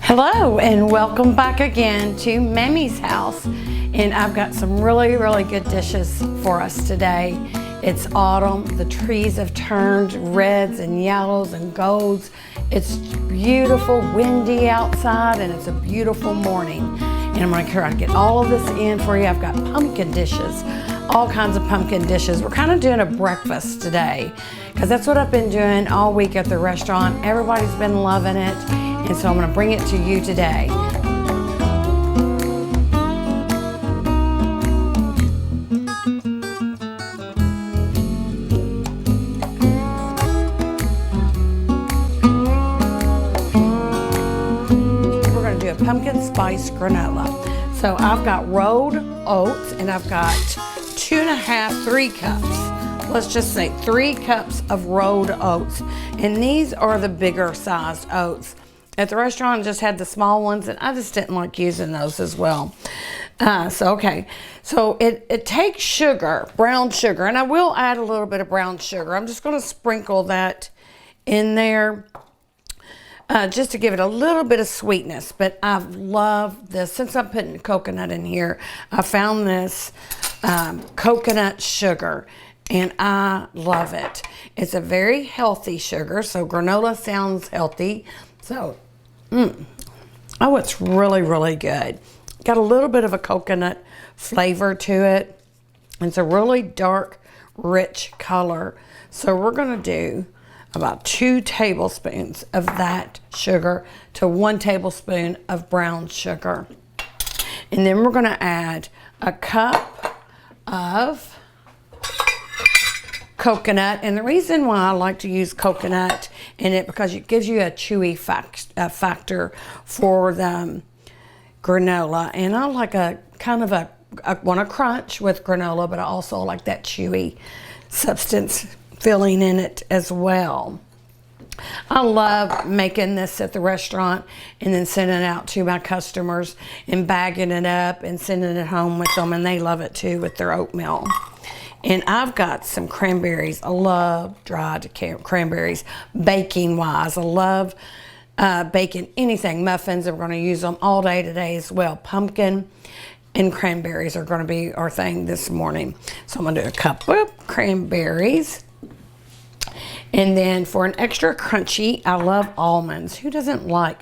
Hello and welcome back again to Mammy's house, and I've got some really good dishes for us today. It's autumn, the trees have turned reds and yellows and golds. It's beautiful, windy outside, and it's a beautiful morning. And I'm gonna try to get all of this in for you. I've got pumpkin dishes, all kinds of pumpkin dishes. We're kind of doing a breakfast today because that's what I've been doing all week at the restaurant. Everybody's been loving it. And so I'm going to bring it to you today. We're going to do a pumpkin spice granola. So I've got rolled oats, and I've got 3 cups. Let's just say 3 cups of rolled oats. And these are the bigger sized oats. At the restaurant, I just had the small ones, and I just didn't like using those as well. So it takes sugar, brown sugar, and I will add a little bit of brown sugar. I'm just going to sprinkle that in there just to give it a little bit of sweetness. But I've loved this. Since I'm putting coconut in here, I found this coconut sugar, and I love it. It's a very healthy sugar, so granola sounds healthy. So, oh, it's really good. Got a little bit of a coconut flavor to it. It's a really dark, rich color. So we're gonna do about 2 tablespoons of that sugar to 1 tablespoon of brown sugar. And then we're gonna add a cup of coconut, and the reason why I like to use coconut in it because it gives you a chewy factor for the granola, and I like a kind of I want to crunch with granola, but I also like that chewy substance filling in it as well. I love making this at the restaurant and then sending it out to my customers and bagging it up and sending it home with them, and they love it too with their oatmeal. And I've got some cranberries. I love dried cranberries, baking wise. I love baking anything, muffins. We're going to use them all day today as well. Pumpkin and cranberries are going to be our thing this morning. So I'm going to do a cup of cranberries. And then for an extra crunchy, I love almonds. Who doesn't like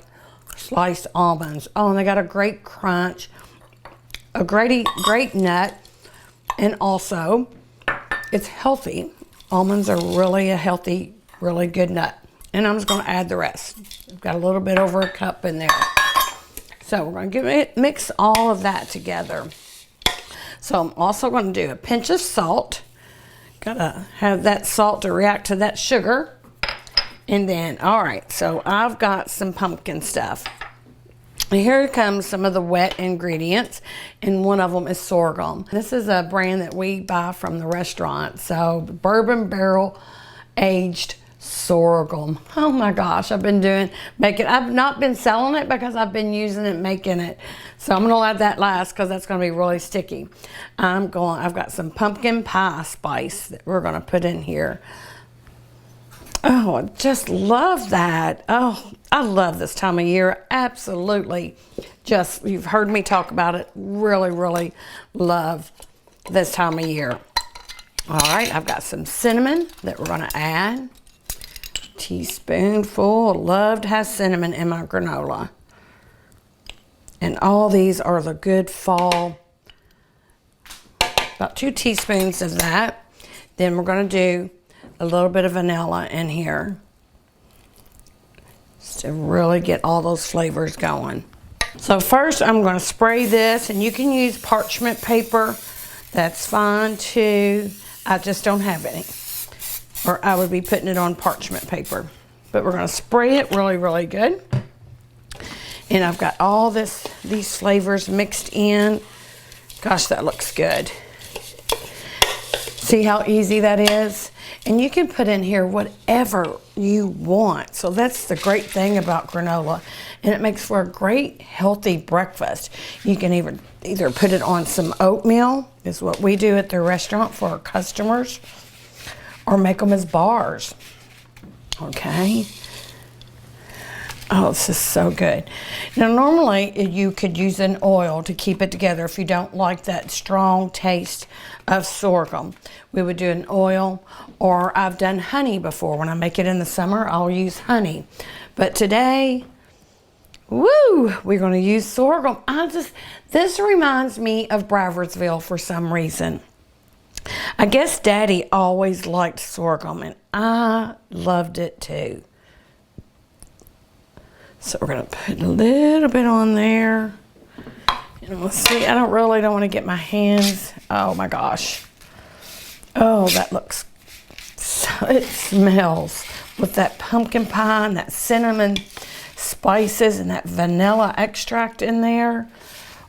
sliced almonds? Oh, and they got a great crunch, a great nut, and also it's healthy. Almonds are really a healthy, really good nut. And I'm just going to add the rest. I've got a little bit over a cup in there. So we're going to mix all of that together. So I'm also going to do a pinch of salt. Got to have that salt to react to that sugar. And then, all right, so I've got some pumpkin stuff. Here comes some of the wet ingredients, and one of them is sorghum. This is a brand that we buy from the restaurant. So bourbon barrel aged sorghum. Oh my gosh, I've not been selling it because I've been using it, making it. So I'm gonna add that last because that's gonna be really sticky. I've got some pumpkin pie spice that we're gonna put in here. Oh, I just love that. Oh, I love this time of year. Absolutely. You've heard me talk about it. Really love this time of year. All right, I've got some cinnamon that we're going to add. Teaspoonful. Love to have cinnamon in my granola. And all these are the good fall. About 2 teaspoons of that. Then we're going to do a little bit of vanilla in here to really get all those flavors going. So first I'm going to spray this, and you can use parchment paper. That's fine too. I just don't have any, or I would be putting it on parchment paper. But we're going to spray it really good. And I've got all these flavors mixed in. Gosh, that looks good. See how easy that is? And you can put in here whatever you want. So that's the great thing about granola. And it makes for a great healthy breakfast. You can either put it on some oatmeal, is what we do at the restaurant for our customers, or make them as bars. Okay. Oh, this is so good. Now, normally you could use an oil to keep it together if you don't like that strong taste of sorghum. We would do an oil, or I've done honey before. When I make it in the summer, I'll use honey. But today, woo, we're going to use sorghum. This reminds me of Bradfordsville for some reason. I guess Daddy always liked sorghum, and I loved it too. So we're going to put a little bit on there. And let's see, I don't want to get my hands. Oh my gosh. Oh, that looks so, it smells with that pumpkin pie and that cinnamon spices and that vanilla extract in there.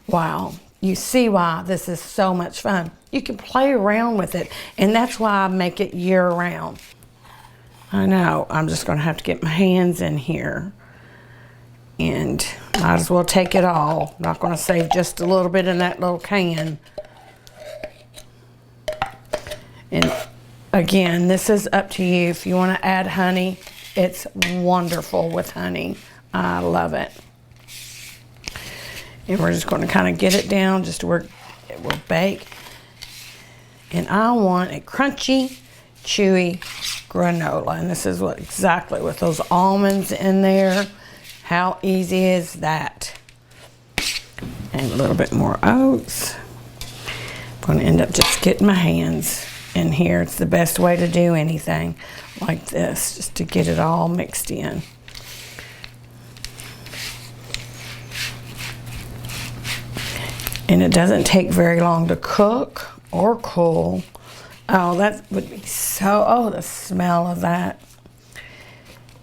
Wow. You see why this is so much fun. You can play around with it, and that's why I make it year round. I know, I'm just going to have to get my hands in here. And might as well take it all. Not going to save just a little bit in that little can. And again, this is up to you. If you want to add honey, it's wonderful with honey. I love it. And we're just going to kind of get it down just to where it will bake. And I want a crunchy, chewy granola. And this is exactly with those almonds in there. How easy is that? And a little bit more oats. I'm going to end up just getting my hands in here. It's the best way to do anything like this, just to get it all mixed in. And it doesn't take very long to cook or cool. Oh, that would be so, oh, the smell of that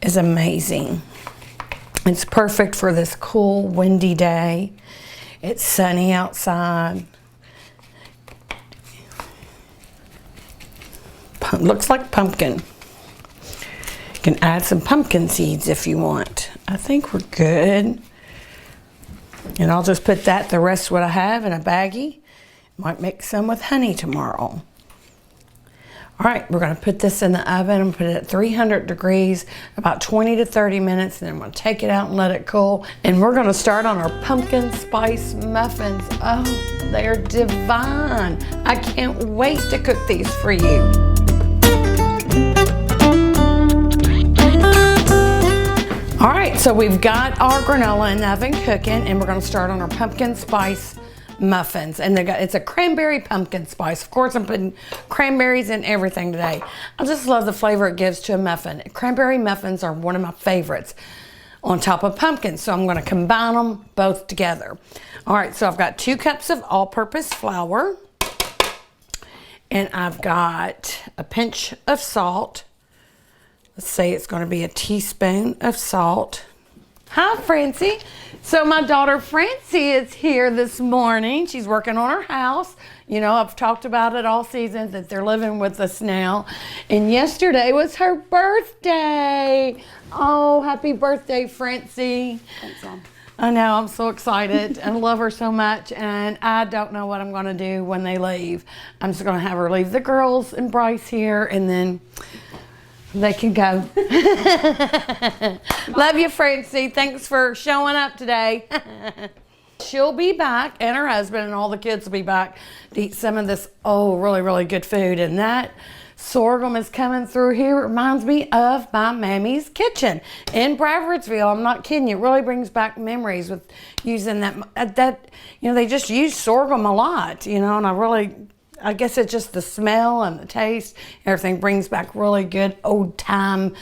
is amazing. It's perfect for this cool, windy day. It's sunny outside. Looks like pumpkin. You can add some pumpkin seeds if you want. I think we're good. And I'll just put the rest of what I have in a baggie. Might make some with honey tomorrow. All right, we're gonna put this in the oven and put it at 300 degrees, about 20 to 30 minutes, and then I'm gonna take it out and let it cool. And we're gonna start on our pumpkin spice muffins. Oh, they're divine. I can't wait to cook these for you. All right, so we've got our granola in the oven cooking, and we're gonna start on our pumpkin spice muffins. And it's a cranberry pumpkin spice. Of course, I'm putting cranberries in everything today. I just love the flavor it gives to a muffin. Cranberry muffins are one of my favorites on top of pumpkin, so I'm gonna combine them both together. All right, so I've got 2 cups of all-purpose flour, and I've got a pinch of salt. Let's say it's going to be a teaspoon of salt. Hi, Francie. So my daughter Francie is here this morning. She's working on her house. You know, I've talked about it all season that they're living with us now. And yesterday was her birthday. Oh, happy birthday, Francie. Thanks, Mom. I know, I'm so excited. I love her so much, and I don't know what I'm going to do when they leave. I'm just going to have her leave the girls and Bryce here, and then they can go. Love you, Francie. Thanks for showing up today. She'll be back, and her husband and all the kids will be back to eat some of this, really, really good food. And that sorghum is coming through here. It reminds me of my Mammy's kitchen in Bradfordsville. I'm not kidding you. It really brings back memories with using that, they just use sorghum a lot, and I guess it's just the smell and the taste. Everything brings back really good old time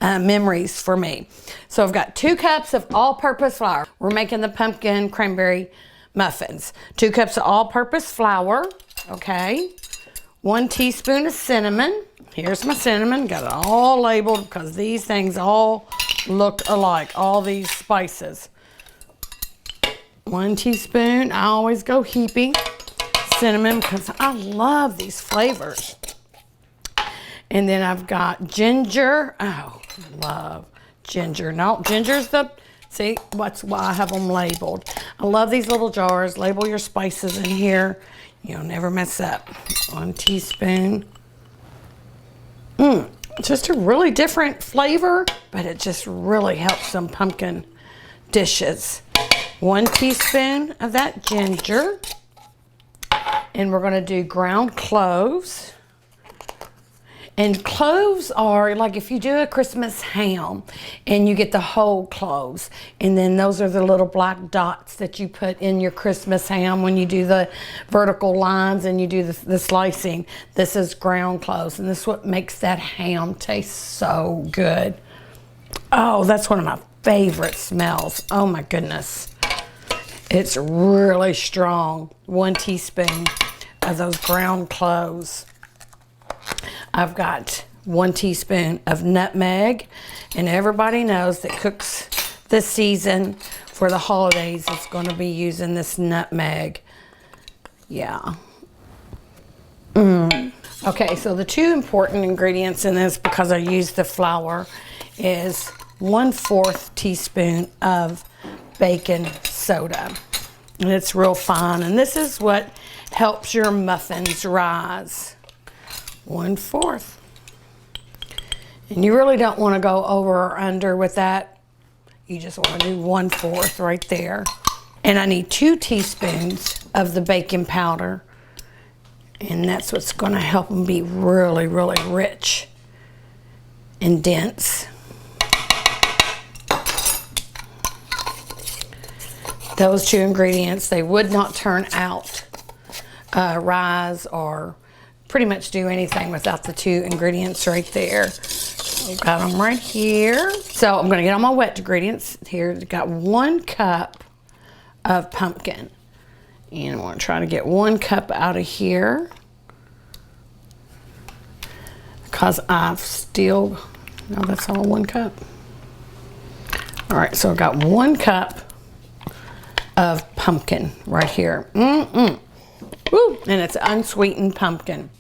memories for me. So I've got 2 cups of all-purpose flour. We're making the pumpkin cranberry muffins. 2 cups of all-purpose flour, okay. 1 teaspoon of cinnamon. Here's my cinnamon. Got it all labeled because these things all look alike, all these spices. 1 teaspoon. I always go heaping cinnamon because I love these flavors. And then I've got ginger. Oh, love ginger. No, ginger's that's why I have them labeled. I love these little jars. Label your spices in here. You'll never mess up. 1 teaspoon. Just a really different flavor, but it just really helps some pumpkin dishes. 1 teaspoon of that ginger. And we're going to do ground cloves. And cloves are like if you do a Christmas ham and you get the whole cloves, and then those are the little black dots that you put in your Christmas ham when you do the vertical lines and you do the slicing. This is ground cloves, and this is what makes that ham taste so good. Oh, that's one of my favorite smells. Oh my goodness. It's really strong. 1 teaspoon of those ground cloves. I've got 1 teaspoon of nutmeg, and everybody knows that cooks this season for the holidays is going to be using this nutmeg. Yeah. Okay, so the 2 important ingredients in this, because I used the flour, is 1/4 teaspoon of baking soda. And it's real fine, and this is what helps your muffins rise. 1/4. And you really don't want to go over or under with that. You just want to do 1/4 right there. And I need 2 teaspoons of the baking powder. And that's what's going to help them be really, really rich and dense. Those 2 ingredients, they would not turn out rise or pretty much do anything without the 2 ingredients right there. I've got them right here. So I'm going to get all my wet ingredients here. I've got 1 cup of pumpkin. And I'm going to try to get 1 cup out of here, because I've still, no, that's all 1 cup. All right, so I've got 1 cup of pumpkin right here. Woo, and it's unsweetened pumpkin.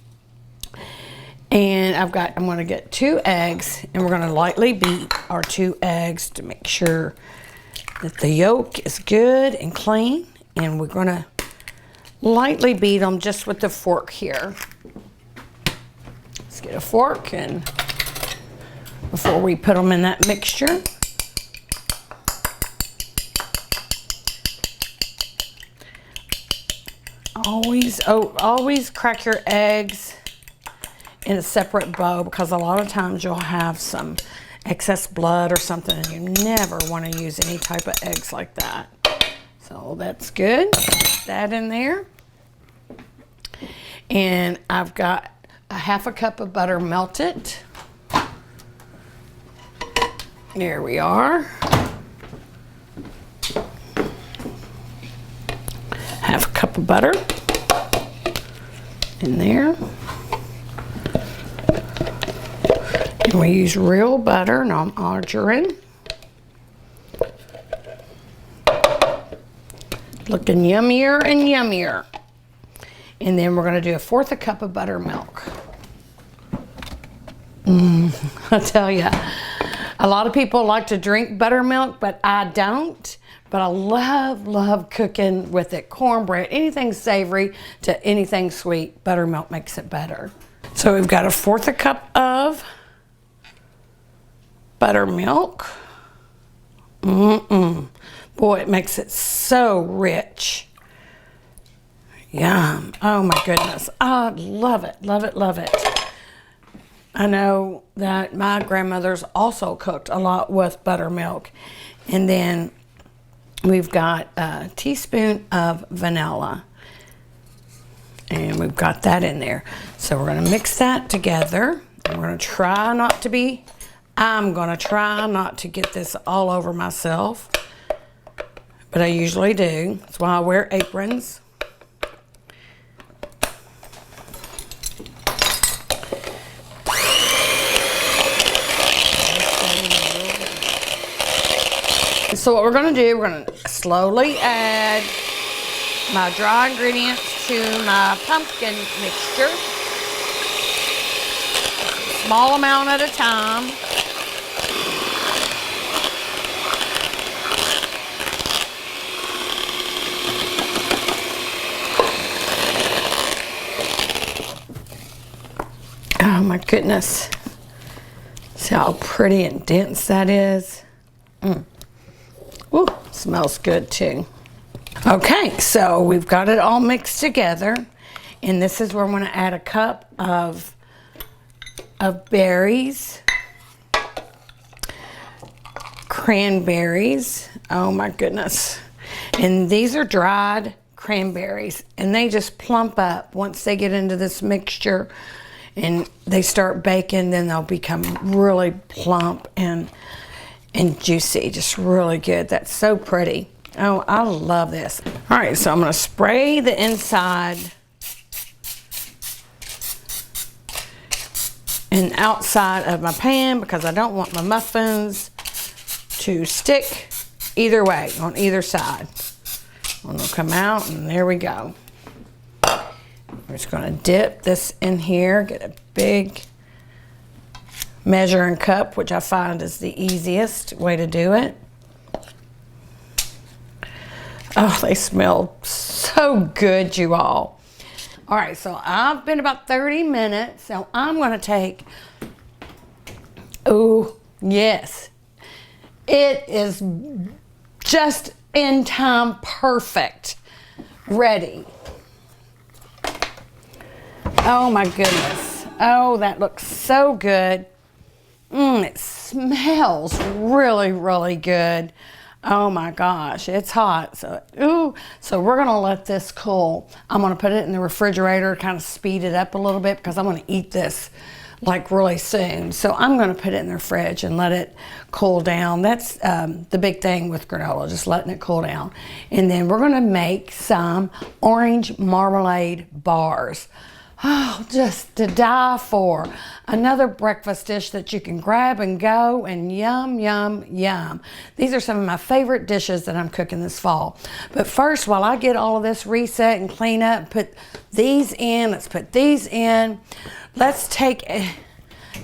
And I'm going to get 2 eggs, and we're going to lightly beat our 2 eggs to make sure that the yolk is good and clean. And we're going to lightly beat them just with the fork here. Let's get a fork, and before we put them in that mixture. Always crack your eggs in a separate bowl, because a lot of times you'll have some excess blood or something, and you never want to use any type of eggs like that. So that's good. Put that in there. And I've got a 1/2 cup of butter melted. There we are. 1/2 cup of butter in there. And we use real butter, not margarine. Looking yummier and yummier. And then we're going to do 1/4 cup of buttermilk. I tell you, a lot of people like to drink buttermilk, but I don't. But I love cooking with it. Cornbread, anything savory to anything sweet, buttermilk makes it better. So we've got 1/4 cup of buttermilk. Boy, it makes it so rich. Yum. Oh my goodness. I love it, love it, love it. I know that my grandmothers also cooked a lot with buttermilk. And then we've got a teaspoon of vanilla. And we've got that in there. So we're going to mix that together. And we're going to try not to be, I'm going to try not to get this all over myself. But I usually do. That's why I wear aprons. So what we're going to do, we're going to slowly add my dry ingredients to my pumpkin mixture. Small amount at a time. Oh my goodness. See how pretty and dense that is? Ooh, smells good too. Okay, so we've got it all mixed together. And this is where I'm going to add a cup of berries. Cranberries. Oh my goodness. And these are dried cranberries. And they just plump up once they get into this mixture. And they start baking, then they'll become really plump and juicy. Just really good. That's so pretty. Oh, I love this. All right, so I'm going to spray the inside and outside of my pan because I don't want my muffins to stick either way on either side. One will come out, and there we go. We're just going to dip this in here, get a big measuring cup, which I find is the easiest way to do it. Oh, they smell so good, you all. All right, so I've been about 30 minutes, so I'm going to take, oh, yes. It is just in time perfect. Ready. Oh my goodness. Oh, that looks so good. It smells really, really good. Oh my gosh, it's hot. So we're gonna let this cool. I'm gonna put it in the refrigerator, kind of speed it up a little bit because I'm gonna eat this like really soon. So I'm gonna put it in the fridge and let it cool down. That's the big thing with granola, just letting it cool down. And then we're gonna make some orange marmalade bars. Oh, just to die for. Another breakfast dish that you can grab and go and yum, yum, yum. These are some of my favorite dishes that I'm cooking this fall. But first, while I get all of this reset and clean up, put these in, let's put these in. Let's take a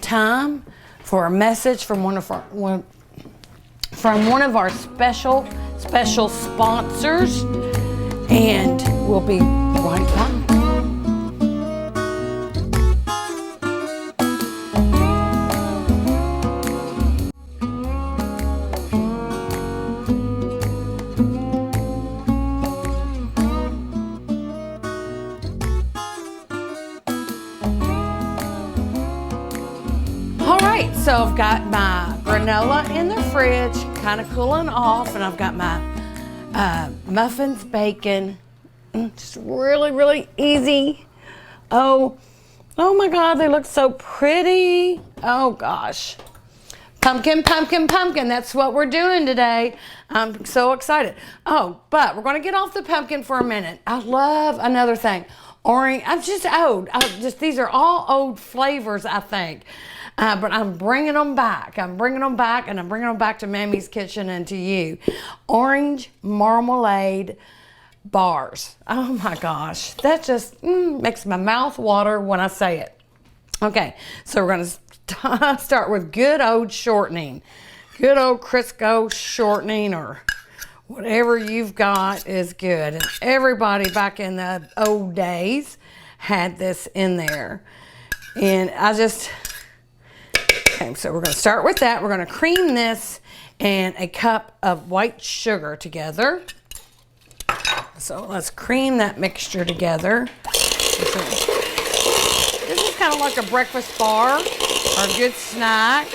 time for a message from one of our special sponsors, and we'll be right back. So I've got my granola in the fridge, kind of cooling off, and I've got my muffins bacon. Just really, really easy. Oh my God, they look so pretty. Oh gosh. Pumpkin, pumpkin, pumpkin. That's what we're doing today. I'm so excited. Oh, but we're going to get off the pumpkin for a minute. I love another thing. Orange. I'm just old. These are all old flavors, I think. But I'm bringing them back. I'm bringing them back, and I'm bringing them back to Mammy's kitchen and to you. Orange marmalade bars. Oh my gosh. That just makes my mouth water when I say it. Okay, so we're going to start with good old shortening. Good old Crisco shortening, or whatever you've got is good. And everybody back in the old days had this in there. And okay, so we're going to start with that. We're going to cream this and a cup of white sugar together. So let's cream that mixture together. This is kind of like a breakfast bar or a good snack.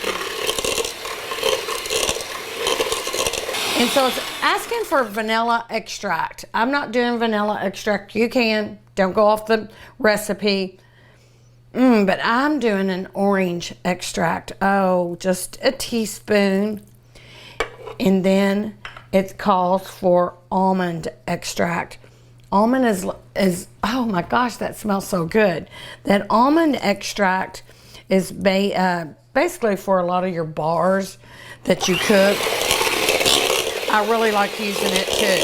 And so it's asking for vanilla extract. I'm not doing vanilla extract. You can. Don't go off the recipe. But I'm doing an orange extract. Oh, just a teaspoon. And then it calls for almond extract. Almond is oh my gosh, that smells so good. That almond extract is basically for a lot of your bars that you cook. I really like using it too.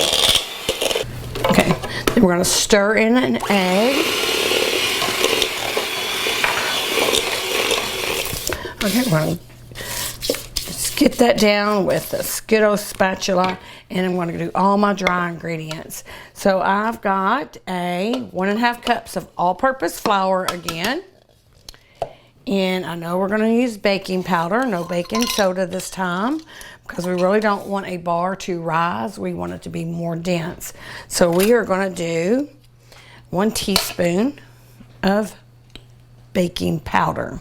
Okay, then we're going to stir in an egg. Okay, we're going to just get that down with the Skittle spatula, and I'm going to do all my dry ingredients. So I've got 1.5 cups of all-purpose flour again, And I know we're going to use baking powder, no baking soda this time, because we really don't want a bar to rise. We want it to be more dense. So we are going to do 1 teaspoon of baking powder.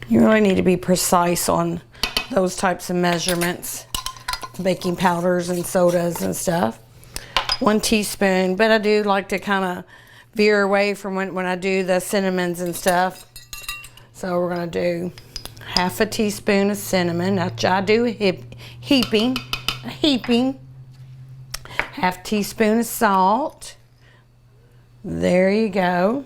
You really need to be precise on those types of measurements, baking powders and sodas and stuff. 1 teaspoon, but I do like to kind of veer away from when I do the cinnamons and stuff. So we're going to do 1/2 teaspoon of cinnamon. Now I do heaping. 1/2 teaspoon of salt. There you go.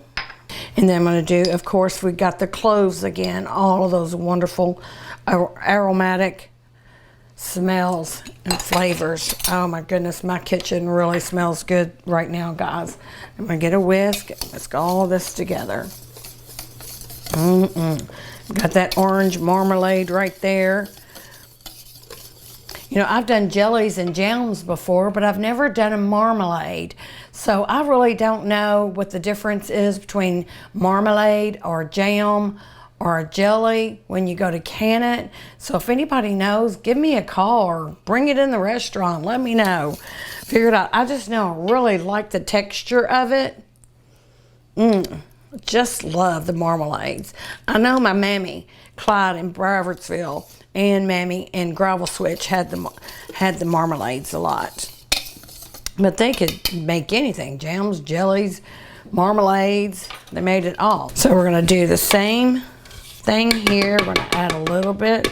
And then I'm going to do, of course, we got the cloves again. All of those wonderful aromatic smells and flavors. Oh my goodness, my kitchen really smells good right now, guys. I'm gonna get a whisk, whisk all this together. Got that orange marmalade right there. You know, I've done jellies and jams before, but I've never done a marmalade. So I really don't know what the difference is between marmalade or jam or a jelly when you go to can it. So if anybody knows, give me a call or bring it in the restaurant. Let me know. Figure it out. I just know I really like the texture of it. Just love the marmalades. I know my Mammy, Clyde in Browardville, and Mammy in Gravel Switch had the marmalades a lot. But they could make anything. Jams, jellies, marmalades. They made it all. So we're going to do the same thing here. We're going to add a little bit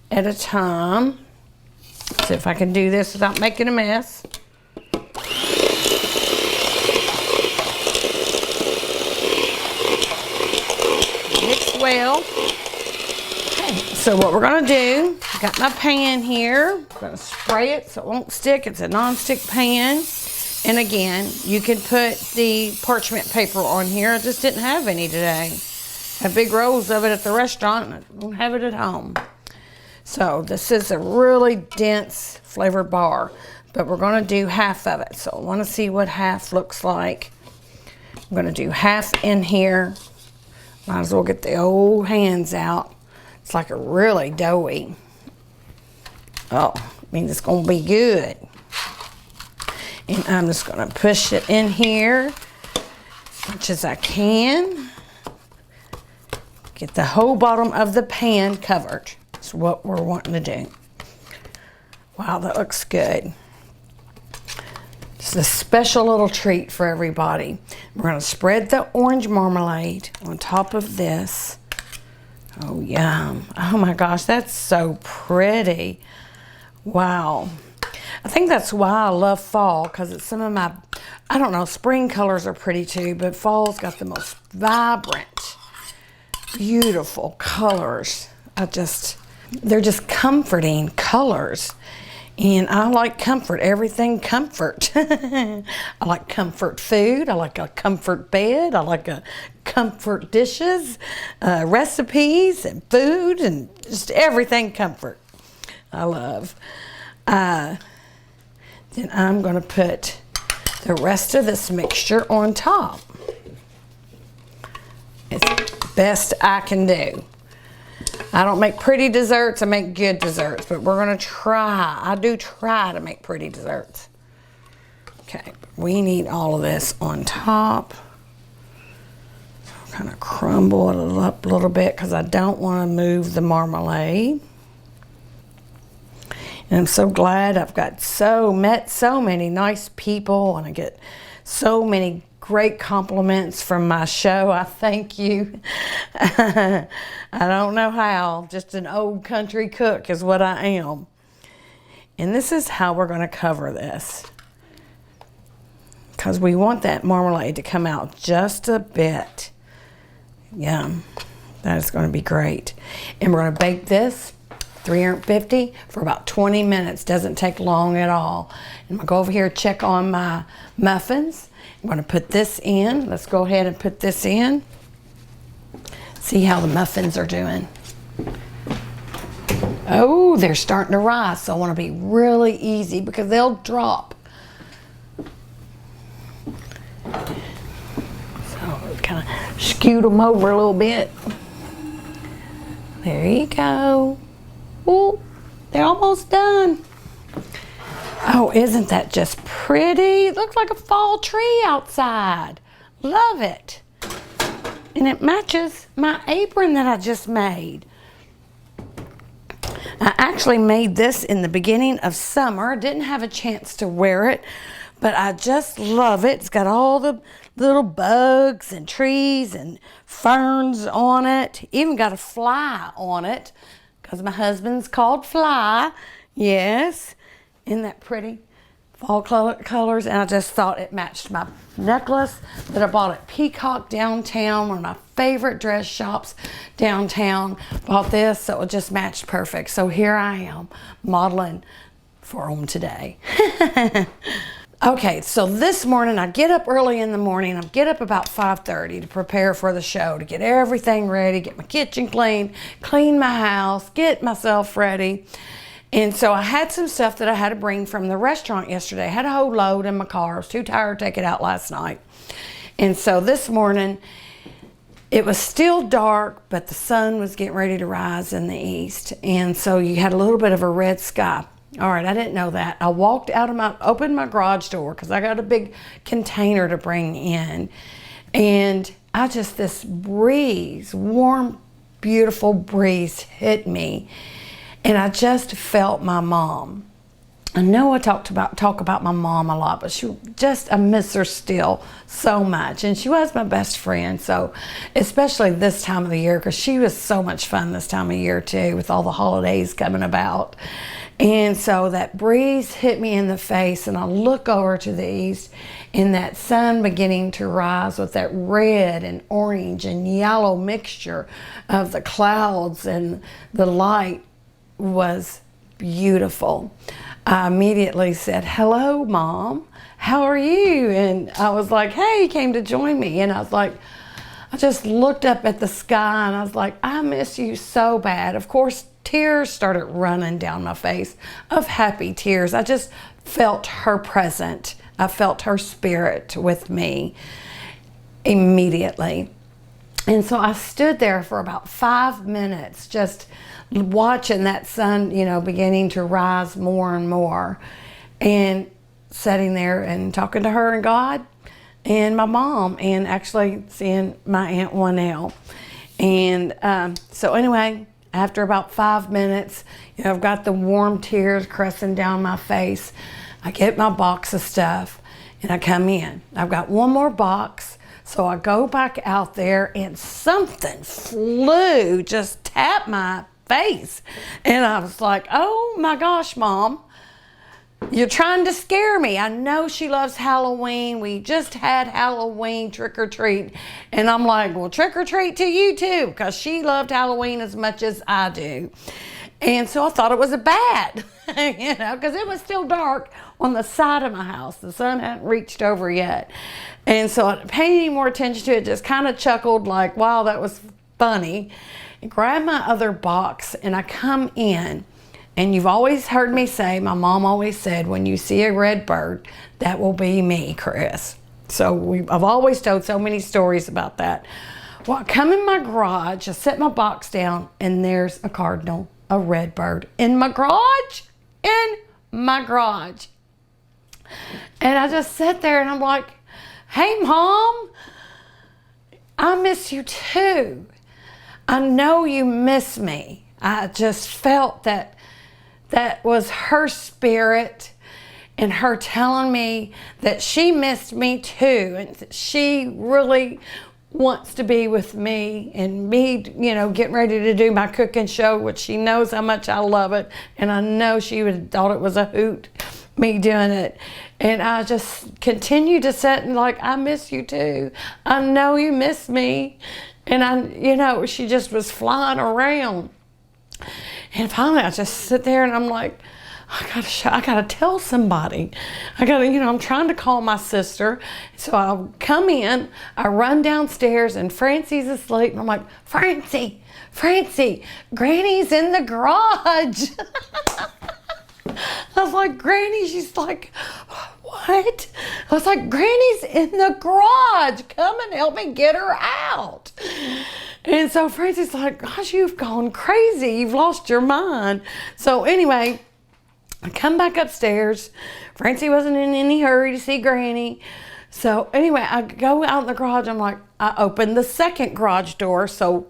at a time. See if I can do this without making a mess. Mix well. Okay, so what we're going to do, I got my pan here. I'm going to spray it so it won't stick. It's a non-stick pan. And again, you can put the parchment paper on here. I just didn't have any today. I have big rolls of it at the restaurant, and I don't have it at home. So this is a really dense flavored bar, but we're going to do 1/2 of it. So I want to see what 1/2 looks like. I'm going to do 1/2 in here. Might as well get the old hands out. It's like a really doughy. Oh, I mean, it's going to be good. And I'm just going to push it in here as much as I can. Get the whole bottom of the pan covered. That's what we're wanting to do. Wow, that looks good. It's a special little treat for everybody. We're going to spread the orange marmalade on top of this. Oh, yum. Oh my gosh, that's so pretty. Wow. I think that's why I love fall, because it's some of my, I don't know, spring colors are pretty too, but fall's got the most vibrant, beautiful colors. They're just comforting colors. And I like comfort, everything comfort. I like comfort food, I like a comfort bed, I like a comfort dishes, recipes and food and just everything comfort. I love. Then I'm going to put the rest of this mixture on top. It's the best I can do. I don't make pretty desserts, I make good desserts, but we're going to try. I do try to make pretty desserts. Okay, we need all of this on top. So kind of crumble it up a little bit because I don't want to move the marmalade. And I'm so glad I've got met so many nice people, and I get so many great compliments from my show. I thank you. I don't know how, just an old country cook is what I am. And this is how we're going to cover this, because we want that marmalade to come out just a bit. Yum. That is going to be great. And we're going to bake this 350 for about 20 minutes. Doesn't take long at all. And I'll go over here and check on my muffins. I'm going to put this in. Let's go ahead and put this in. See how the muffins are doing. Oh, they're starting to rise, so I want to be really easy because they'll drop. So kind of scoot them over a little bit. There you go. Ooh, they're almost done. Oh, isn't that just pretty? It looks like a fall tree outside. Love it. And it matches my apron that I just made. I actually made this in the beginning of summer. I didn't have a chance to wear it, but I just love it. It's got all the little bugs and trees and ferns on it. Even got a fly on it because my husband's called Fly. Yes. Isn't that pretty? Fall colors. And I just thought it matched my necklace that I bought at Peacock downtown, one of my favorite dress shops downtown. Bought this, so it just matched perfect. So here I am modeling for them today. Okay, so this morning I get up early in the morning. I get up about 5:30 to prepare for the show, to get everything ready, get my kitchen clean, clean my house, get myself ready. And so I had some stuff that I had to bring from the restaurant yesterday. I had a whole load in my car. I was too tired to take it out last night. And so this morning, it was still dark, but the sun was getting ready to rise in the east. And so you had a little bit of a red sky. All right, I didn't know that. I walked out of opened my garage door because I got a big container to bring in. And this breeze, warm, beautiful breeze hit me. And I just felt my mom. I know I talk about my mom a lot, but I miss her still so much. And she was my best friend. So especially this time of the year, because she was so much fun this time of year too, with all the holidays coming about. And so that breeze hit me in the face, and I look over to the east, and that sun beginning to rise with that red and orange and yellow mixture of the clouds and the light was beautiful. I immediately said, "Hello, Mom. How are you?" And I was like, "Hey, you came to join me." And I was like, I just looked up at the sky, and I was like, "I miss you so bad." Of course, tears started running down my face of happy tears. I just felt her present. I felt her spirit with me immediately. And so I stood there for about 5 minutes just watching that sun, beginning to rise more and more, and sitting there and talking to her and God and my mom, and actually seeing my Aunt Wanell. And so anyway, after about 5 minutes, I've got the warm tears pressing down my face. I get my box of stuff and I come in. I've got one more box. So I go back out there, and something flew, just tapped my face. And I was like, "Oh my gosh, Mom, you're trying to scare me." I know she loves Halloween. We just had Halloween trick or treat. And I'm like, "Well, trick or treat to you too," because she loved Halloween as much as I do. And so I thought it was a bat, because it was still dark on the side of my house. The sun hadn't reached over yet. And so I didn't pay any more attention to it, just kind of chuckled like, "Wow, that was funny." And grabbed my other box, and I come in. And you've always heard me say, my mom always said, when you see a red bird, that will be me, Chris. So I've always told so many stories about that. Well, I come in my garage, I set my box down, and there's a cardinal, a red bird, in my garage. And I just sat there, and I'm like, "Hey, Mom, I miss you too. I know you miss me." I just felt that was her spirit, and her telling me that she missed me too, and that she really wants to be with me, and me, getting ready to do my cooking show, which she knows how much I love it, and I know she would have thought it was a hoot, me doing it. And I just continued to sit and like, "I miss you too. I know you miss me." And she just was flying around. And finally I just sit there, and I'm like, I gotta tell somebody. I'm trying to call my sister. So I come in, I run downstairs, and Francie's asleep. And I'm like, Francie, Granny's in the garage." I was like, Granny, she's like, what? I was like, Granny's in the garage. Come and help me get her out. And so Francie's like, gosh, you've gone crazy. You've lost your mind. So anyway, I come back upstairs. Francie wasn't in any hurry to see Granny. So anyway, I go out in the garage. I'm like, I opened the second garage door so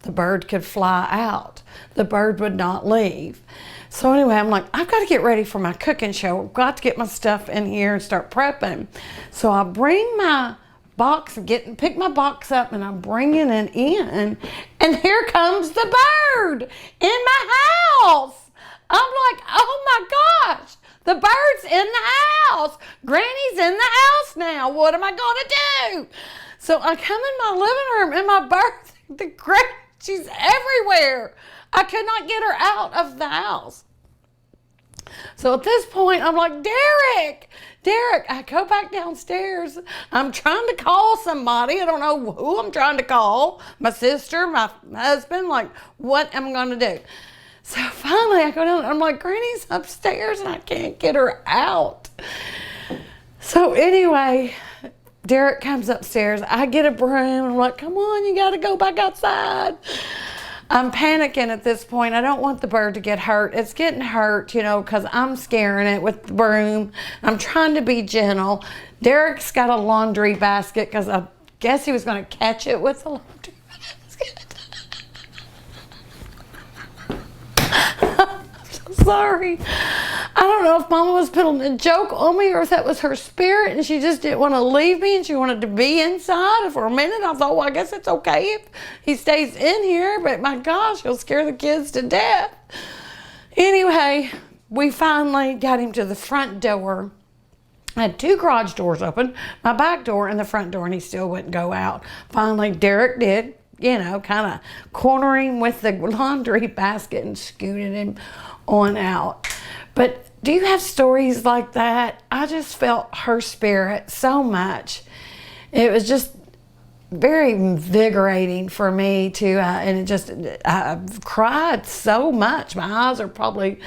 the bird could fly out. The bird would not leave. So anyway, I'm like, I've got to get ready for my cooking show. I've got to get my stuff in here and start prepping. So I bring my box, pick my box up, and I'm bringing it in. And here comes the bird in my house. I'm like, oh my gosh, the bird's in the house. Granny's in the house now. What am I going to do? So I come in my living room and my bird, she's everywhere. I could not get her out of the house. So at this point, I'm like, Derek, I go back downstairs. I'm trying to call somebody. I don't know who I'm trying to call. My sister, my husband, like, what am I going to do? So finally, I go down, I'm like, Granny's upstairs and I can't get her out. So anyway, Derek comes upstairs. I get a broom. I'm like, come on, you got to go back outside. I'm panicking at this point. I don't want the bird to get hurt. It's getting hurt, because I'm scaring it with the broom. I'm trying to be gentle. Derek's got a laundry basket because I guess he was going to catch it with the laundry basket. I'm so sorry. I don't know if Mama was putting a joke on me or if that was her spirit and she just didn't want to leave me and she wanted to be inside. And for a minute I thought, well, I guess it's okay if he stays in here, but my gosh, he'll scare the kids to death. Anyway, we finally got him to the front door. I had two garage doors open, my back door and the front door, and he still wouldn't go out. Finally, Derek did, kind of cornering with the laundry basket and scooted him on out. But do you have stories like that? I just felt her spirit so much. It was just very invigorating for me to, and it just, I cried so much. My eyes are probably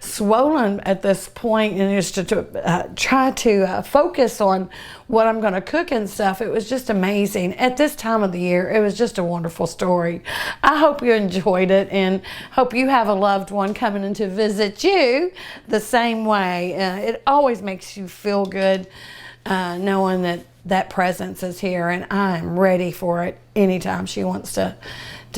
swollen at this point, and just to try to focus on what I'm going to cook and stuff. It was just amazing. At this time of the year, it was just a wonderful story. I hope you enjoyed it and hope you have a loved one coming in to visit you the same way. It always makes you feel good knowing that presence is here, and I'm ready for it anytime she wants to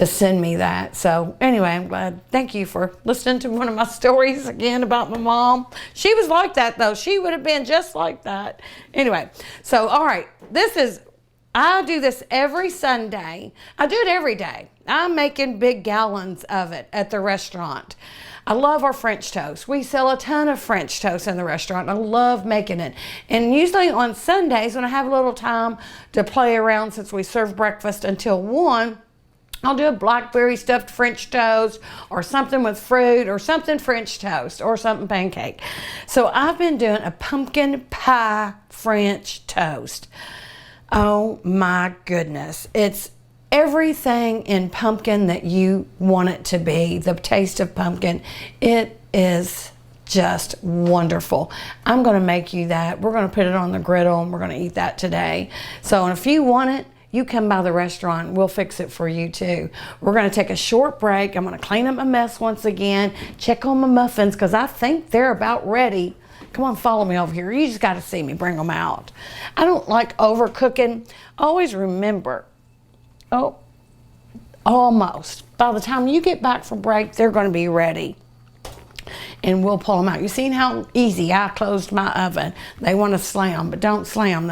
send me that. So anyway, I'm glad. Thank you for listening to one of my stories again about my mom. She was like that though. She would have been just like that. Anyway, so all right, I do this every Sunday. I do it every day. I'm making big gallons of it at the restaurant. I love our French toast. We sell a ton of French toast in the restaurant. I love making it. And usually on Sundays when I have a little time to play around, since we serve breakfast until 1, I'll do a blackberry stuffed French toast or something with fruit or something French toast or something pancake. So I've been doing a pumpkin pie French toast. Oh my goodness. It's everything in pumpkin that you want it to be. The taste of pumpkin. It is just wonderful. I'm going to make you that. We're going to put it on the griddle and we're going to eat that today. So if you want it, you come by the restaurant. We'll fix it for you too. We're going to take a short break. I'm going to clean up my mess once again. Check on my muffins because I think they're about ready. Come on, follow me over here. You just got to see me bring them out. I don't like overcooking. Always remember, almost. By the time you get back from break, they're going to be ready. And we'll pull them out. You seen how easy I closed my oven? They want to slam, but don't slam.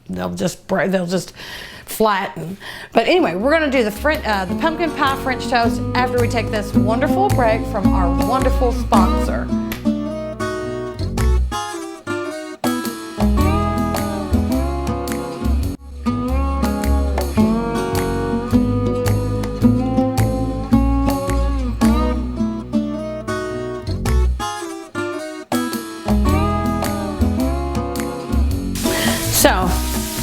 They'll just break. They'll just flatten. But anyway, we're going to do the pumpkin pie French toast after we take this wonderful break from our wonderful sponsor. So,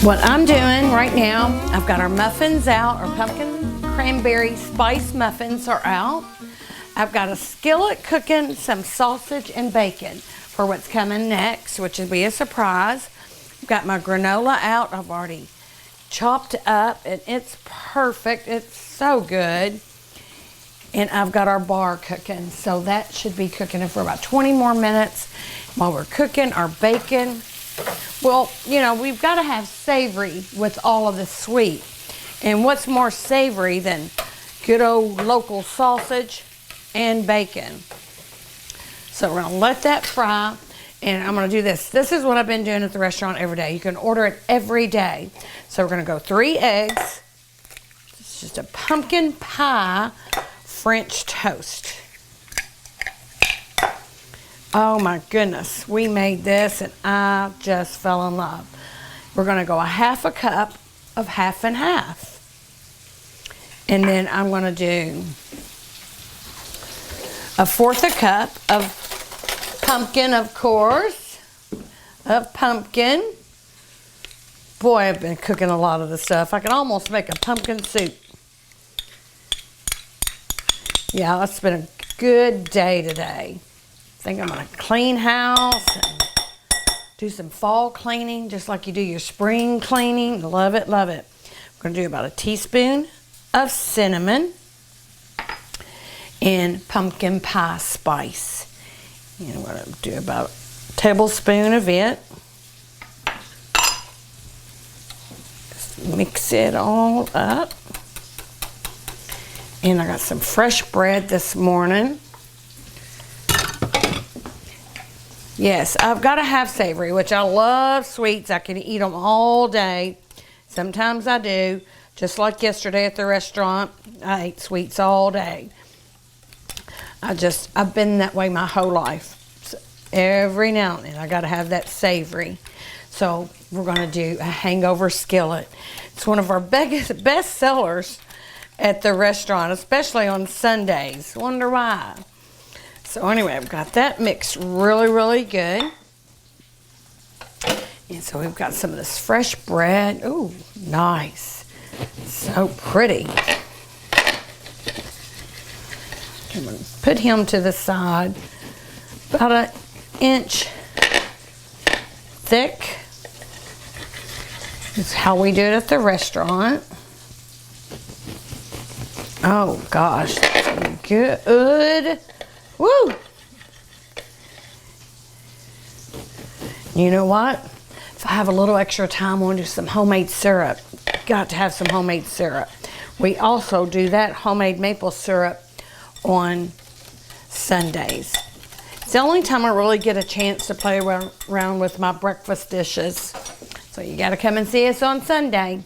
what I'm doing right now, I've got our muffins out. Our pumpkin cranberry spice muffins are out. I've got a skillet cooking some sausage and bacon for what's coming next, which will be a surprise. I've got my granola out. I've already chopped up, and it's perfect. It's so good. And I've got our bar cooking, so that should be cooking for about 20 more minutes while we're cooking our bacon. Well, you know, we've got to have savory with all of the sweet. And what's more savory than good old local sausage and bacon? So we're going to let that fry, and I'm going to do this. This is what I've been doing at the restaurant every day. You can order it every day. So we're going to go 3 eggs. It's just a pumpkin pie French toast. Oh my goodness, we made this and I just fell in love. We're going to go a 1/2 cup of half and half. And then I'm going to do 1/4 cup of pumpkin, of course, of pumpkin. Boy, I've been cooking a lot of the stuff. I could almost make a pumpkin soup. Yeah, it's been a good day today. I think I'm going to clean house and do some fall cleaning, just like you do your spring cleaning. Love it, love it. We're going to do about a teaspoon of cinnamon and pumpkin pie spice. And we're going to do about a tablespoon of it. Just mix it all up. And I got some fresh bread this morning. Yes, I've got to have savory, which I love sweets. I can eat them all day. Sometimes I do. Just like yesterday at the restaurant, I ate sweets all day. I've been that way my whole life. So every now and then, I got to have that savory. So we're going to do a Hangover Skillet. It's one of our best sellers at the restaurant, especially on Sundays. Wonder why. So anyway, I've got that mixed really, really good. And so we've got some of this fresh bread. Ooh, nice. So pretty. I'm going to put him to the side. About 1 inch thick. This is how we do it at the restaurant. Oh gosh, that's good. Woo! You know what? If I have a little extra time, I want to do some homemade syrup. Got to have some homemade syrup. We also do that homemade maple syrup on Sundays. It's the only time I really get a chance to play around with my breakfast dishes. So you got to come and see us on Sunday.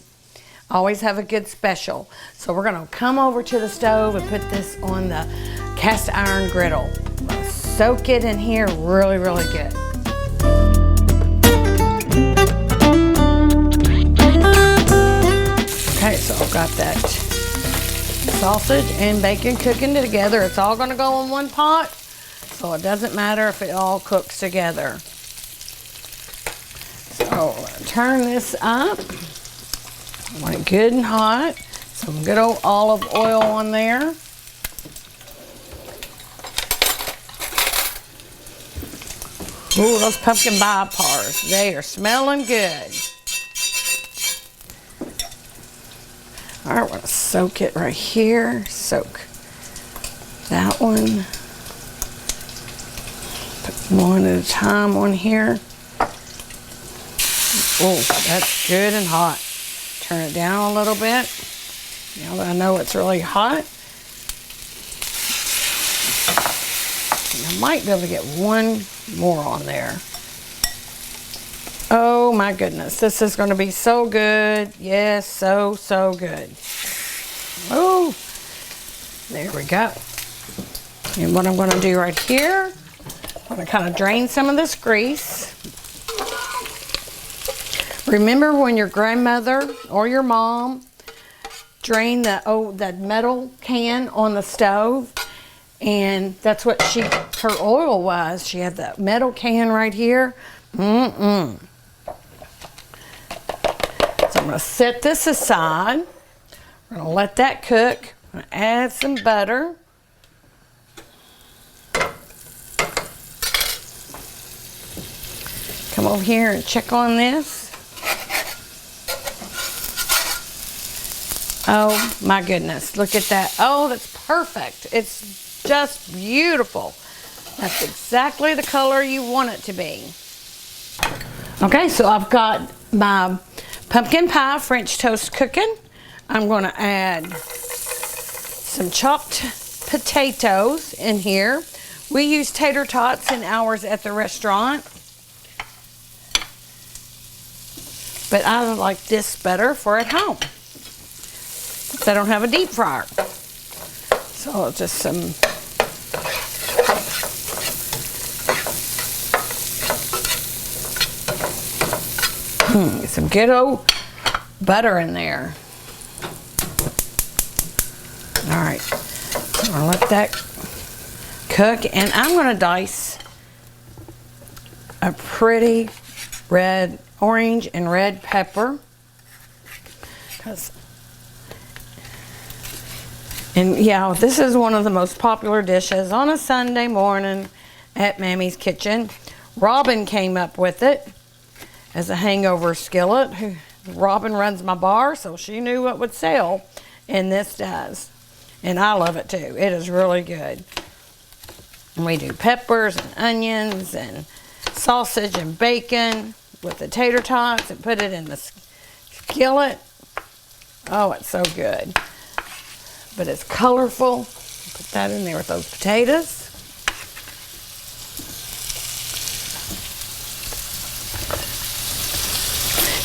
Always have a good special. So we're going to come over to the stove and put this on the cast iron griddle. Soak it in here really, really good. Okay, so I've got that sausage and bacon cooking together. It's all going to go in one pot, so it doesn't matter if it all cooks together. So turn this up. I want it good and hot. Some good old olive oil on there. Ooh, those pumpkin pie bars, they are smelling good. All right, we're gonna soak it right here. Soak that one. Put one at a time on here. Oh, that's good and hot. Turn it down a little bit. Now that I know it's really hot. I might be able to get one more on there. Oh my goodness, this is going to be so good. Yes, so good. Oh, there we go. And what I'm going to do right here, I'm going to kind of drain some of this grease. Remember when your grandmother or your mom drained that metal can on the stove? And that's what her oil was. She had that metal can right here. So I'm going to set this aside. We're going to let that cook. I'm going to add some butter. come over here and check on this. Oh my goodness, look at that. Oh, that's perfect. It's just beautiful. That's exactly the color you want it to be. Okay, so I've got my pumpkin pie French toast cooking. I'm going to add some chopped potatoes in here. We use tater tots in ours at the restaurant, but I like this better for at home. I don't have a deep fryer. So just some some good old butter in there. All right, I'll let that cook, and I'm going to dice a pretty red, orange and red pepper. And yeah, this is one of the most popular dishes on a Sunday morning at Mammy's Kitchen. Robin came up with it as a hangover skillet. Robin runs my bar, so she knew what would sell, and this does. And I love it too. It is really good. And we do peppers and onions and sausage and bacon with the tater tots and put it in the skillet. Oh, it's so good. But it's colorful. Put that in there with those potatoes.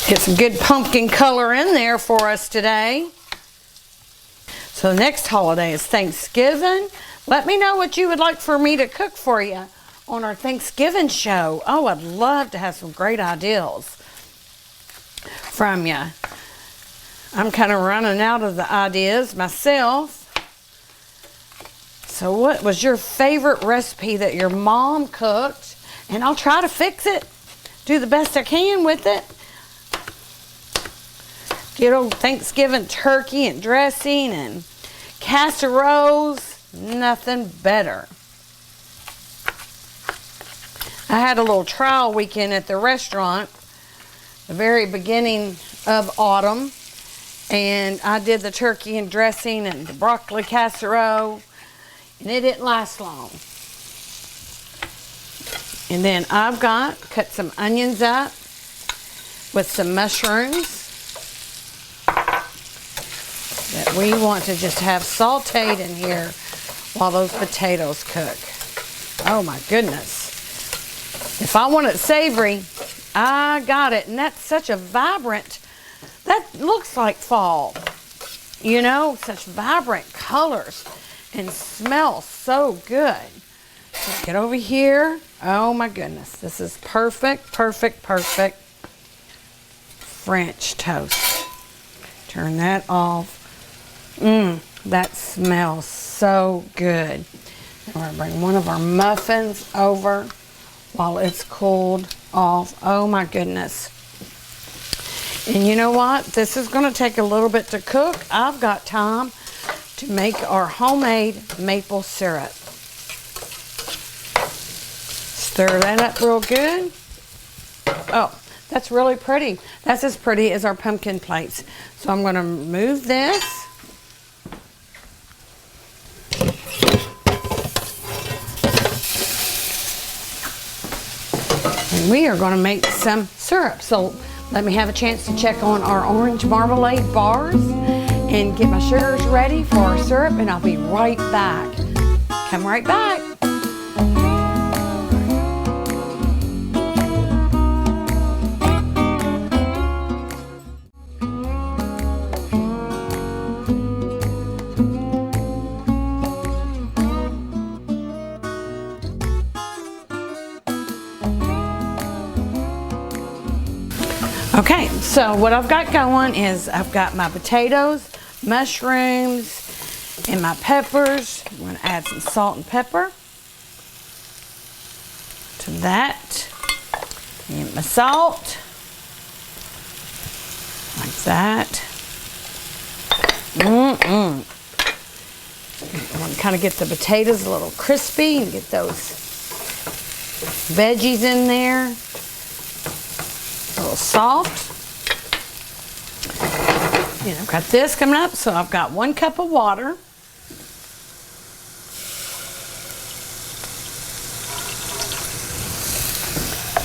Get some good pumpkin color in there for us today. So the next holiday is Thanksgiving. Let me know what you would like for me to cook for you on our Thanksgiving show. Oh, I'd love to have some great ideas from you. I'm kind of running out of the ideas myself. So what was your favorite recipe that your mom cooked? And I'll try to fix it. Do the best I can with it. Get old Thanksgiving turkey and dressing and casseroles. Nothing better. I had a little trial weekend at the restaurant, the very beginning of autumn. And I did the turkey and dressing and the broccoli casserole, and it didn't last long. And then I've cut some onions up with some mushrooms that we want to just have sauteed in here while those potatoes cook. Oh my goodness. If I want it savory, I got it. And that's such a vibrant, that looks like fall, you know, such vibrant colors and smells so good. So get over here. Oh my goodness, this is perfect, perfect, perfect French toast. Turn that off. That smells so good. I'm gonna bring one of our muffins over while it's cooled off. Oh my goodness. And you know what? This is going to take a little bit to cook. I've got time to make our homemade maple syrup. Stir that up real good. Oh, that's really pretty. That's as pretty as our pumpkin plates. So I'm going to move this. And we are going to make some syrup. So let me have a chance to check on our orange marmalade bars and get my sugars ready for our syrup, and I'll be right back. Come right back. Okay, so what I've got going is I've got my potatoes, mushrooms, and my peppers. I'm going to add some salt and pepper to that. And my salt, like that. I want to kind of get the potatoes a little crispy and get those veggies in there. little soft. And I've got this coming up, so I've got 1 cup of water.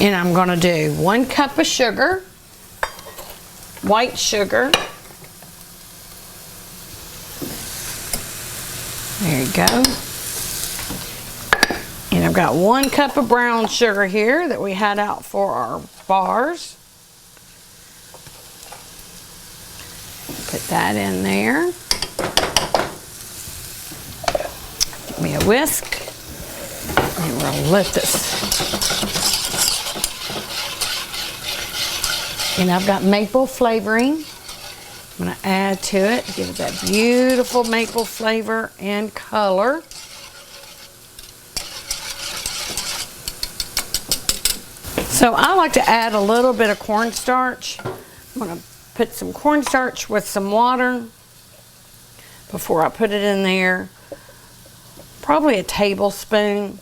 And I'm going to do 1 cup of sugar, white sugar. There you go. And I've got 1 cup of brown sugar here that we had out for our bars. Put that in there. Give me a whisk. And we'll let this. And I've got maple flavoring. I'm going to add to it, give it that beautiful maple flavor and color. So I like to add a little bit of cornstarch. I'm going to put some cornstarch with some water before I put it in there. Probably a tablespoon.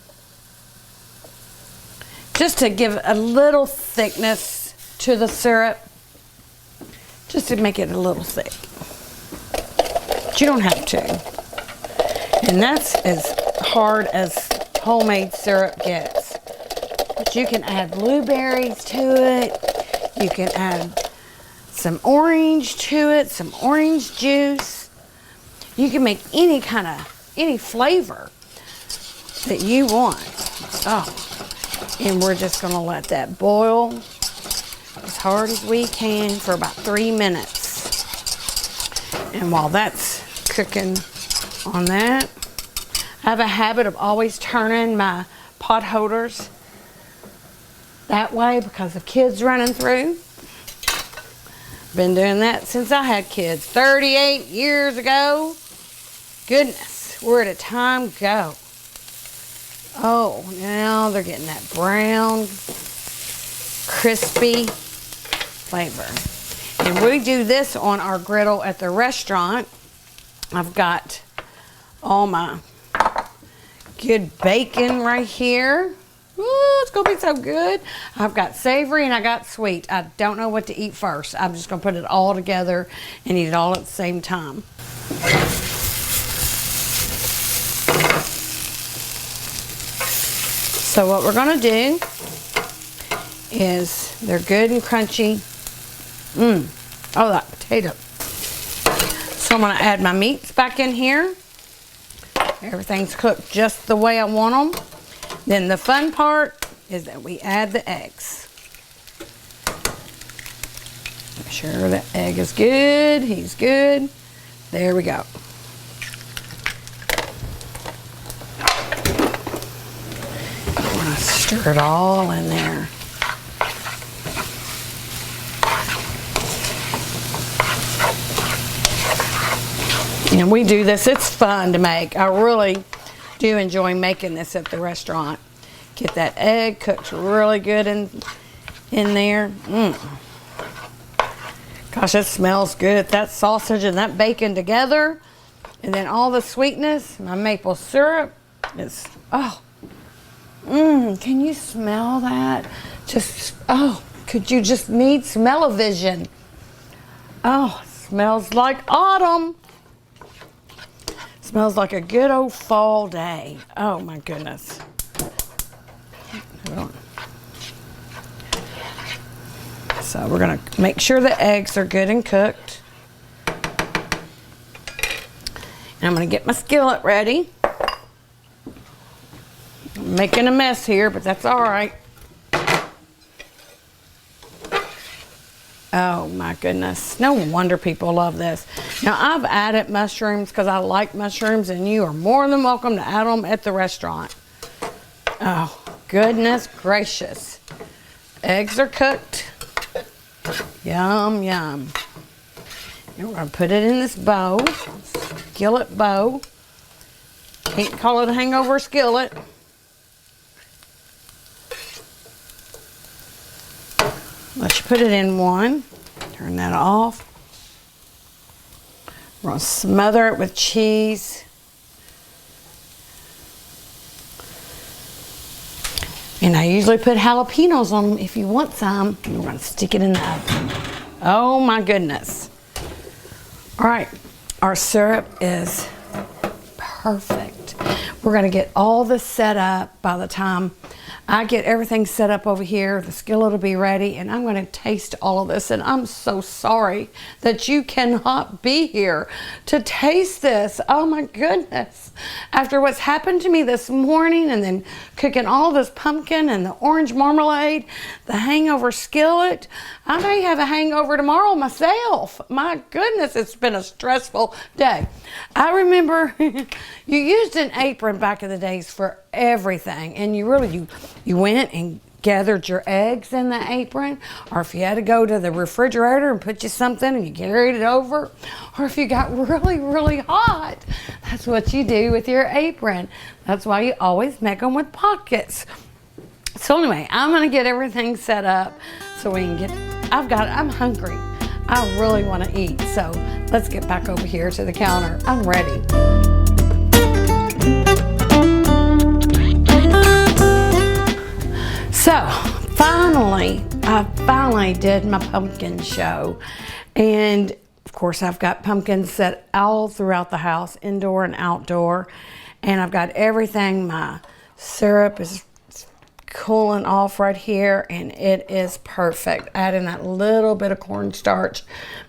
Just to give a little thickness to the syrup. Just to make it a little thick. But you don't have to. And that's as hard as homemade syrup gets. But you can add blueberries to it. You can add some orange to it, some orange juice. You can make any flavor that you want. Oh, and we're just gonna let that boil as hard as we can for about 3 minutes. And while that's cooking on that, I have a habit of always turning my pot holders that way because of kids running through. Been doing that since I had kids 38 years ago. Goodness, where did time go? Oh, now they're getting that brown, crispy flavor. And we do this on our griddle at the restaurant. I've got all my good bacon right here. Ooh, it's gonna be so good. I've got savory and I got sweet. I don't know what to eat first. I'm just gonna put it all together and eat it all at the same time. So what we're gonna do is, they're good and crunchy. Oh, that potato. So I'm gonna add my meats back in here. Everything's cooked just the way I want them. Then the fun part is that we add the eggs. Make sure the egg is good. He's good. There we go. I'm gonna stir it all in there. And we do this, it's fun to make. I really do enjoy making this at the restaurant. Get that egg cooked really good in there. Gosh, it smells good. That sausage and that bacon together, and then all the sweetness, my maple syrup is, oh. Can you smell that? Just, oh, could you just need smell-o-vision? Oh, it smells like autumn. Smells like a good old fall day. Oh my goodness. So we're gonna make sure the eggs are good and cooked. And I'm gonna get my skillet ready. I'm making a mess here, but that's all right. Oh my goodness. No wonder people love this. Now I've added mushrooms because I like mushrooms, and you are more than welcome to add them at the restaurant. Oh, goodness gracious. Eggs are cooked. Yum, yum. And we're going to put it in this bowl, skillet bowl. Can't call it a hangover skillet. Let's put it in one. Turn that off. We're going to smother it with cheese. And I usually put jalapenos on them if you want some. We're gonna stick it in the oven. Oh my goodness. All right, our syrup is perfect. We're gonna get all this set up. By the time I get everything set up over here, the skillet will be ready, and I'm gonna taste all of this. And I'm so sorry that you cannot be here to taste this. Oh my goodness. After what's happened to me this morning, and then cooking all this pumpkin and the orange marmalade, the hangover skillet, I may have a hangover tomorrow myself. My goodness, it's been a stressful day. I remember you used an apron back in the days for everything, and you went and gathered your eggs in the apron, or if you had to go to the refrigerator and put you something and you carried it over, or if you got really hot, that's what you do with your apron. That's why you always make them with pockets. So anyway, I'm gonna get everything set up so we can get, I'm hungry. I really want to eat, so let's get back over here to the counter. I'm ready. So I finally did my pumpkin show, and of course I've got pumpkins set all throughout the house, indoor and outdoor, and I've got everything. My syrup is cooling off right here, and it is perfect. Adding that little bit of cornstarch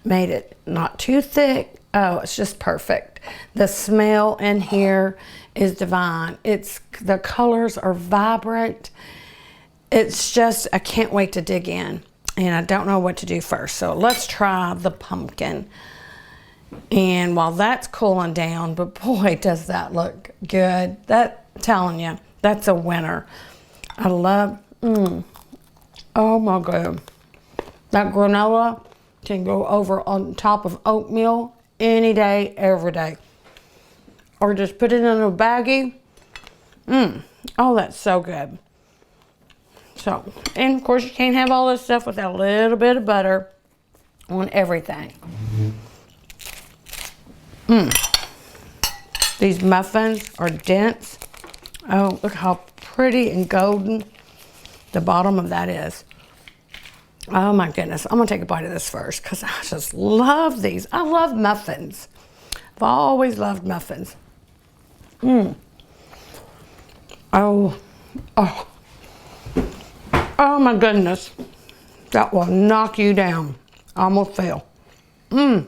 made it not too thick. Oh, it's just perfect. The smell in here is divine. The colors are vibrant. It's just, I can't wait to dig in, and I don't know what to do first. So let's try the pumpkin. And while that's cooling down, but boy, does that look good. I'm telling you, that's a winner. I love, oh my God. That granola can go over on top of oatmeal any day, every day. Or just put it in a baggie. Oh, that's so good. So, and of course you can't have all this stuff without a little bit of butter on everything. These muffins are dense. Oh, look how pretty and golden the bottom of that is. Oh my goodness. I'm gonna take a bite of this first because I just love these. I love muffins. I've always loved muffins. Oh my goodness. That will knock you down. I almost fell. That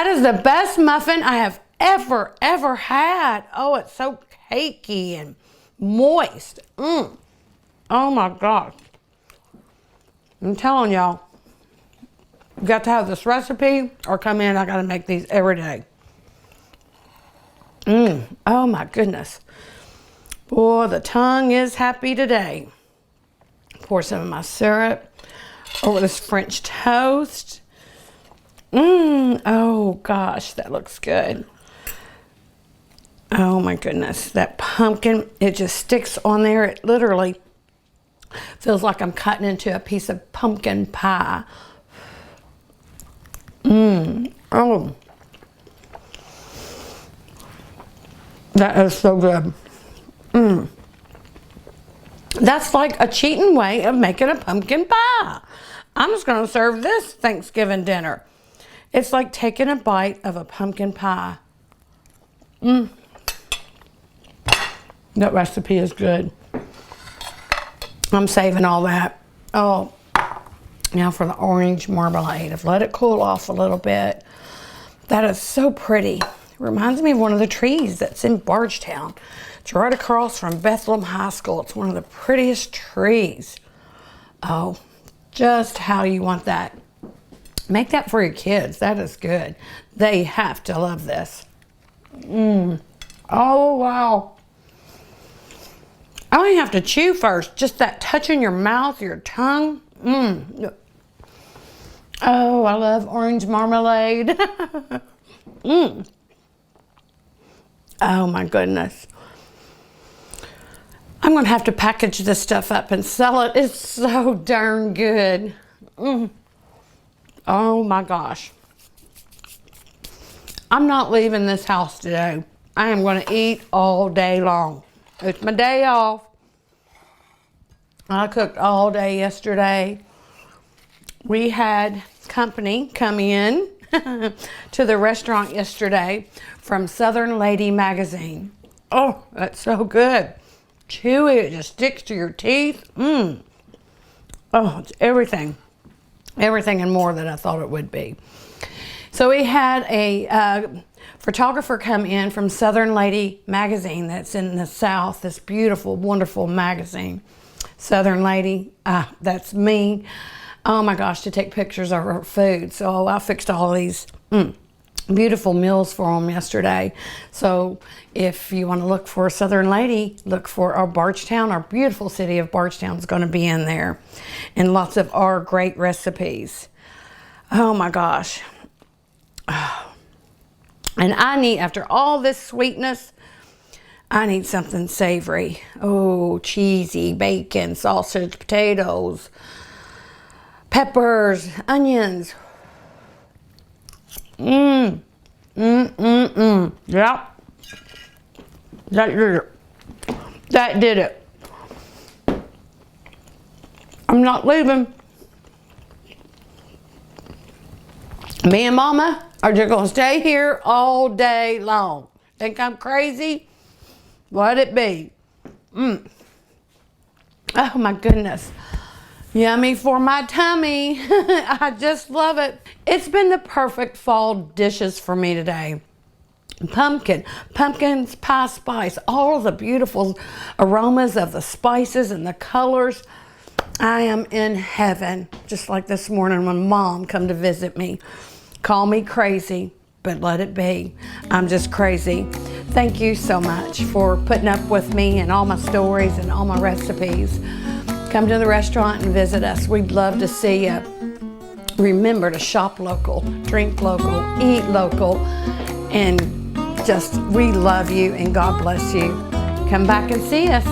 is the best muffin I have ever had. Oh, it's so cakey and moist. Oh my gosh. I'm telling y'all, you got to have this recipe or come in. I got to make these every day. Oh my goodness. Boy, the tongue is happy today. Pour some of my syrup over this French toast. Oh gosh, that looks good. Oh my goodness, that pumpkin, it just sticks on there. It literally feels like I'm cutting into a piece of pumpkin pie. Oh, that is so good. That's like a cheating way of making a pumpkin pie. I'm just going to serve this Thanksgiving dinner. It's like taking a bite of a pumpkin pie. That recipe is good. I'm saving all that. Oh, now for the orange marmalade. I've let it cool off a little bit. That is so pretty. It reminds me of one of the trees that's in Bardstown. It's right across from Bethlehem High School. It's one of the prettiest trees. Oh, just how you want that. Make that for your kids. That is good. They have to love this. Oh, wow. I don't even have to chew first. Just that touch in your mouth, your tongue. Oh, I love orange marmalade. Oh, my goodness. I'm going to have to package this stuff up and sell it. It's so darn good. Oh my gosh. I'm not leaving this house today. I am going to eat all day long. It's my day off. I cooked all day yesterday. We had company come in to the restaurant yesterday from Southern Lady magazine. Oh, that's so good. Chewy, it just sticks to your teeth. Oh, it's everything. Everything and more than I thought it would be. So we had a photographer come in from Southern Lady magazine that's in the South, this beautiful, wonderful magazine. Southern Lady, that's me. Oh my gosh, to take pictures of her food. So I fixed all these beautiful meals for them yesterday. So if you want to look for Southern Lady, look for our Bardstown. Our beautiful city of Bardstown is going to be in there. And lots of our great recipes. Oh my gosh. And I need, after all this sweetness, I need something savory. Oh, cheesy, bacon, sausage, potatoes, peppers, onions. Yep. That did it. That did it. I'm not leaving. Me and Mama are just gonna stay here all day long. Think I'm crazy? Let it be. Oh my goodness. Yummy for my tummy. I just love it. It's been the perfect fall dishes for me today. Pumpkin pie spice, all the beautiful aromas of the spices and the colors. I am in heaven, just like this morning when Mom come to visit me. Call me crazy, but let it be. I'm just crazy. Thank you so much for putting up with me and all my stories and all my recipes. Come to the restaurant and visit us. We'd love to see you. Remember to shop local, drink local, eat local, and just we love you and God bless you. Come back and see us.